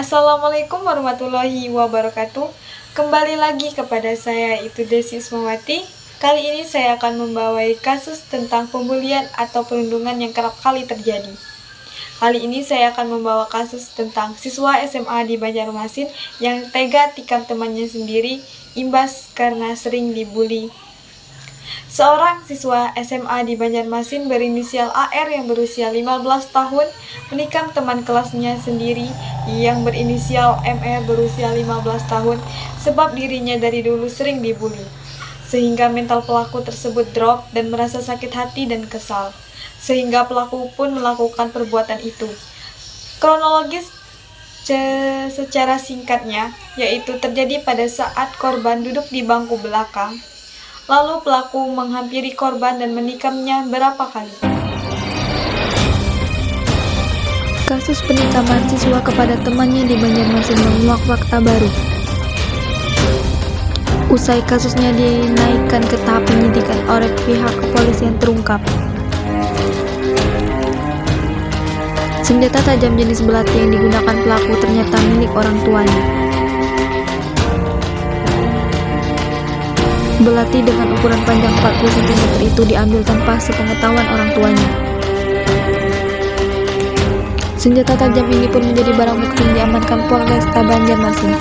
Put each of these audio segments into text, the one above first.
Assalamualaikum warahmatullahi wabarakatuh. Kembali lagi kepada saya, itu Desi Ismawati. Kali ini saya akan membawai kasus tentang pembulian atau perundungan yang kerap kali terjadi. Kali ini saya akan membawa kasus tentang siswa SMA di Banjarmasin yang tega tikam temannya sendiri imbas karena sering dibully. Seorang siswa SMA di Banjarmasin berinisial AR yang berusia 15 tahun menikam teman kelasnya sendiri yang berinisial MR berusia 15 tahun sebab dirinya dari dulu sering dibully. Sehingga mental pelaku tersebut drop dan merasa sakit hati dan kesal. Sehingga pelaku pun melakukan perbuatan itu. Kronologis secara singkatnya, yaitu terjadi pada saat korban duduk di bangku belakang. Lalu pelaku menghampiri korban dan menikamnya berapa kali. Kasus penikaman siswa kepada temannya di Banjarmasin menguak fakta baru. Usai kasusnya dinaikkan ke tahap penyidikan oleh pihak kepolisian terungkap. Senjata tajam jenis belati yang digunakan pelaku ternyata milik orang tuanya. Belati dengan ukuran panjang 40 cm itu diambil tanpa sepengetahuan orang tuanya. Senjata tajam ini pun menjadi barang bukti yang diamankan Polresta Banjarmasin.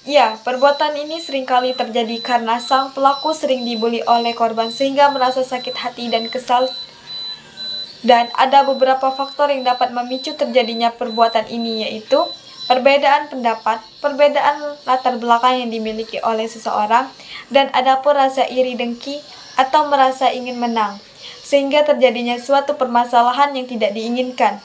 Ya, perbuatan ini seringkali terjadi karena sang pelaku sering dibully oleh korban sehingga merasa sakit hati dan kesal. Dan ada beberapa faktor yang dapat memicu terjadinya perbuatan ini, yaitu perbedaan pendapat, perbedaan latar belakang yang dimiliki oleh seseorang, dan ada pun rasa iri dengki atau merasa ingin menang, sehingga terjadinya suatu permasalahan yang tidak diinginkan.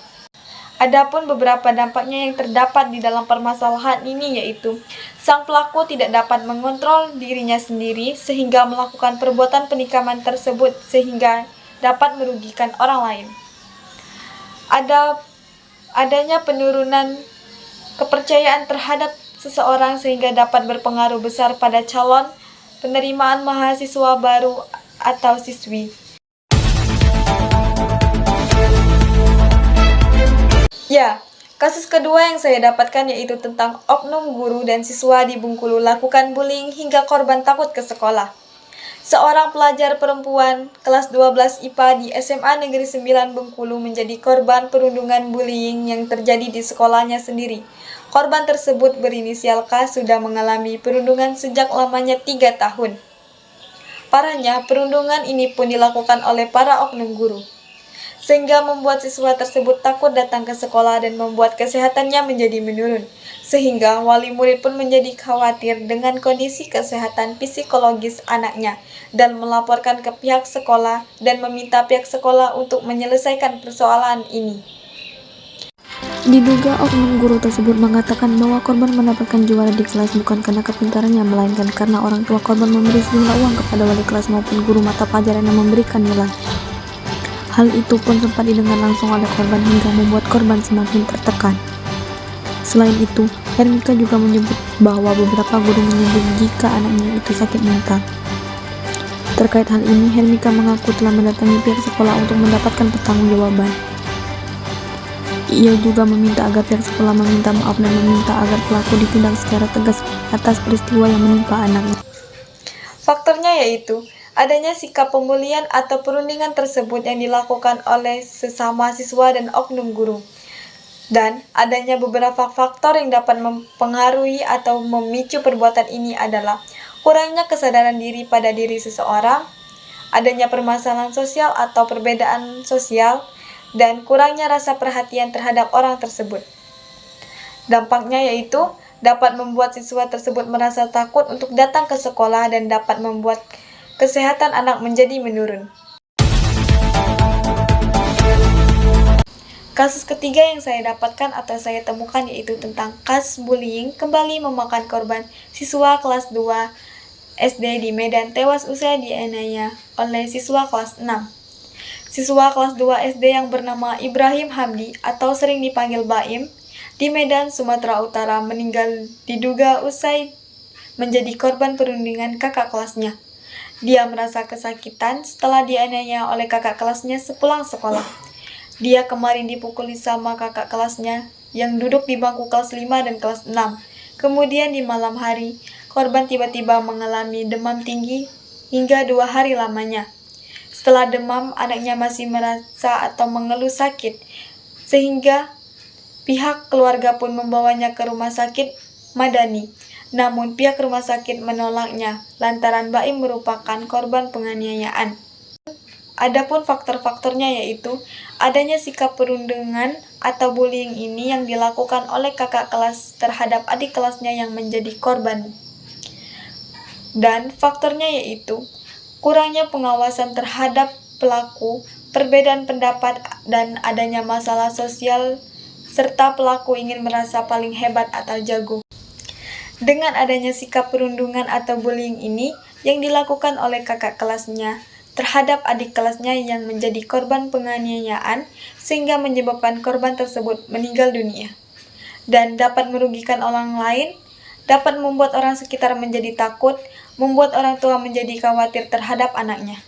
Adapun beberapa dampaknya yang terdapat di dalam permasalahan ini, yaitu sang pelaku tidak dapat mengontrol dirinya sendiri sehingga melakukan perbuatan penikaman tersebut sehingga dapat merugikan orang lain. Adanya penurunan kepercayaan terhadap seseorang sehingga dapat berpengaruh besar pada calon penerimaan mahasiswa baru atau siswi. Ya, kasus kedua yang saya dapatkan yaitu tentang oknum guru dan siswa di Bengkulu lakukan bullying hingga korban takut ke sekolah. Seorang pelajar perempuan kelas 12 IPA di SMA Negeri 9 Bengkulu menjadi korban perundungan bullying yang terjadi di sekolahnya sendiri. Korban tersebut berinisial K sudah mengalami perundungan sejak lamanya 3 tahun. Parahnya, perundungan ini pun dilakukan oleh para oknum guru, sehingga membuat siswa tersebut takut datang ke sekolah dan membuat kesehatannya menjadi menurun. Sehingga wali murid pun menjadi khawatir dengan kondisi kesehatan psikologis anaknya dan melaporkan ke pihak sekolah dan meminta pihak sekolah untuk menyelesaikan persoalan ini. Diduga oknum guru tersebut mengatakan bahwa korban mendapatkan juara di kelas bukan karena kepintarannya, melainkan karena orang tua korban memberi sejumlah uang kepada wali kelas maupun guru mata pelajaran yang memberikan nilai. Hal itu pun sempat didengar langsung oleh korban hingga membuat korban semakin tertekan. Selain itu, Hermika juga menyebut bahwa beberapa guru menyebut jika anaknya itu sakit mental. Terkait hal ini, Hermika mengaku telah mendatangi pihak sekolah untuk mendapatkan pertanggungjawaban. Ia juga meminta agar pihak sekolah meminta maaf dan meminta agar pelaku ditindak secara tegas atas peristiwa yang menimpa anaknya. Faktornya yaitu adanya sikap pembulian atau perundingan tersebut yang dilakukan oleh sesama siswa dan oknum guru. Dan adanya beberapa faktor yang dapat mempengaruhi atau memicu perbuatan ini adalah kurangnya kesadaran diri pada diri seseorang, adanya permasalahan sosial atau perbedaan sosial, dan kurangnya rasa perhatian terhadap orang tersebut. Dampaknya yaitu dapat membuat siswa tersebut merasa takut untuk datang ke sekolah dan dapat membuat kesehatan anak menjadi menurun. Kasus ketiga yang saya dapatkan atau saya temukan yaitu tentang kasus bullying kembali memakan korban siswa kelas 2 SD di Medan tewas usai dianiaya oleh siswa kelas 6. Siswa kelas 2 SD yang bernama Ibrahim Hamdi atau sering dipanggil Baim di Medan, Sumatera Utara meninggal diduga usai menjadi korban perundingan kakak kelasnya. Dia merasa kesakitan setelah dianiaya oleh kakak kelasnya sepulang sekolah. Dia kemarin dipukuli sama kakak kelasnya yang duduk di bangku kelas 5 dan kelas 6. Kemudian di malam hari, korban tiba-tiba mengalami demam tinggi hingga 2 hari lamanya. Setelah demam, anaknya masih merasa atau mengeluh sakit, sehingga pihak keluarga pun membawanya ke rumah sakit Madani. Namun pihak rumah sakit menolaknya lantaran Baim merupakan korban penganiayaan. Adapun faktor-faktornya yaitu adanya sikap perundungan atau bullying ini yang dilakukan oleh kakak kelas terhadap adik kelasnya yang menjadi korban. Dan faktornya yaitu kurangnya pengawasan terhadap pelaku, perbedaan pendapat, dan adanya masalah sosial, serta pelaku ingin merasa paling hebat atau jago. Dengan adanya sikap perundungan atau bullying ini yang dilakukan oleh kakak kelasnya terhadap adik kelasnya yang menjadi korban penganiayaan, sehingga menyebabkan korban tersebut meninggal dunia. Dan dapat merugikan orang lain, dapat membuat orang sekitar menjadi takut, membuat orang tua menjadi khawatir terhadap anaknya.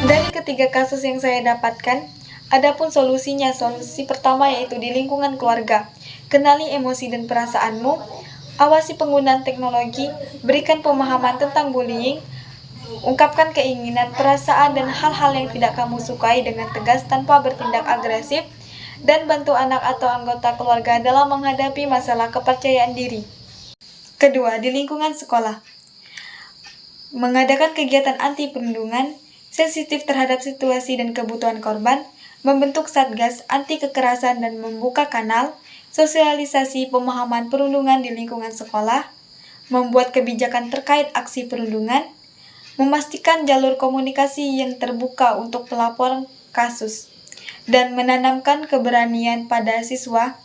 Dari ketiga kasus yang saya dapatkan, adapun solusinya, solusi pertama yaitu di lingkungan keluarga. Kenali emosi dan perasaanmu, awasi penggunaan teknologi, berikan pemahaman tentang bullying, ungkapkan keinginan, perasaan, dan hal-hal yang tidak kamu sukai dengan tegas tanpa bertindak agresif, dan bantu anak atau anggota keluarga dalam menghadapi masalah kepercayaan diri. Kedua, di lingkungan sekolah. Mengadakan kegiatan anti perundungan, sensitif terhadap situasi dan kebutuhan korban, membentuk satgas anti kekerasan dan membuka kanal sosialisasi pemahaman perundungan di lingkungan sekolah, membuat kebijakan terkait aksi perundungan, memastikan jalur komunikasi yang terbuka untuk pelaporan kasus, dan menanamkan keberanian pada siswa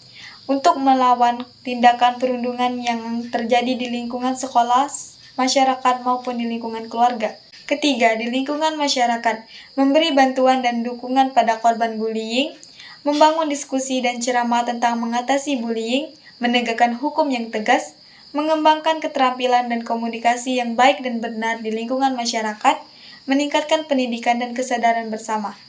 untuk melawan tindakan perundungan yang terjadi di lingkungan sekolah, masyarakat maupun di lingkungan keluarga. Ketiga, di lingkungan masyarakat, memberi bantuan dan dukungan pada korban bullying, membangun diskusi dan ceramah tentang mengatasi bullying, menegakkan hukum yang tegas, mengembangkan keterampilan dan komunikasi yang baik dan benar di lingkungan masyarakat, meningkatkan pendidikan dan kesadaran bersama.